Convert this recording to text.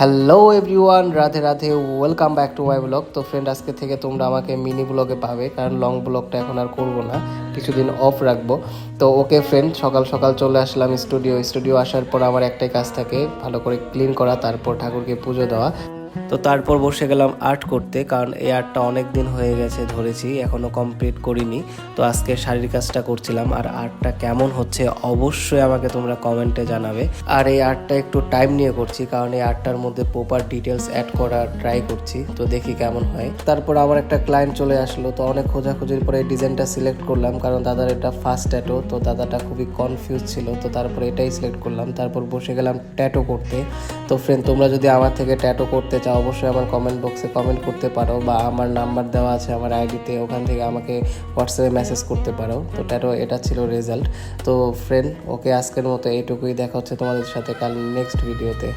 Hello everyone, Radhe Radhe, welcome back to my blog. তো friend, আজকে থেকে তোমরা আমাকে মিনি ব্লগে পাবে, কারণ লং ব্লগটা এখন আর করবো না, কিছুদিন অফ রাখবো। তো ওকে ফ্রেন্ড, সকাল সকাল চলে আসলাম স্টুডিও আসার পর আমার একটাই কাজ থাকে, ভালো করে ক্লিন করা, তারপর ঠাকুরকে পুজো দেওয়া। তো তারপর বসে গেলাম আর্ট করতে, কারণ এই আর্টটা অনেক দিন হয়ে গেছে ধরেছি, এখনও কমপ্লিট করিনি। তো আজকে শাড়ির কাজটা করছিলাম, আর আর্টটা কেমন হচ্ছে অবশ্যই আমাকে তোমরা কমেন্টে জানাবে। আর এই আর্টটা একটু টাইম নিয়ে করছি, কারণ এই আর্টটার মধ্যে প্রপার ডিটেলস অ্যাড করার ট্রাই করছি, তো দেখি কেমন হয়। তারপর আমার একটা ক্লায়েন্ট চলে আসলো, তো অনেক খোঁজাখুঁজির পরে এই ডিজাইনটা সিলেক্ট করলাম, কারণ দাদার এটা ফার্স্ট ট্যাটো, তো দাদাটা খুবই কনফিউজ ছিল, তো তারপর এটাই সিলেক্ট করলাম। তারপর বসে গেলাম ট্যাটো করতে। তো ফ্রেন্ড, তোমরা যদি আমার থেকে ট্যাটো করতে চাও অবশ্যই আমার কমেন্ট বক্সে কমেন্ট করতে পারো, বা আমার নাম্বার দেওয়া আছে আমার আইডিতে, ওখান থেকে আমাকে হোয়াটসঅ্যাপে মেসেজ করতে পারো। তো ট্যাটো এটা ছিল রেজাল্ট। তো ফ্রেন্ড, ওকে আজকের মতো এইটুকুই, দেখা হচ্ছে তোমাদের সাথে কাল নেক্সট ভিডিওতে।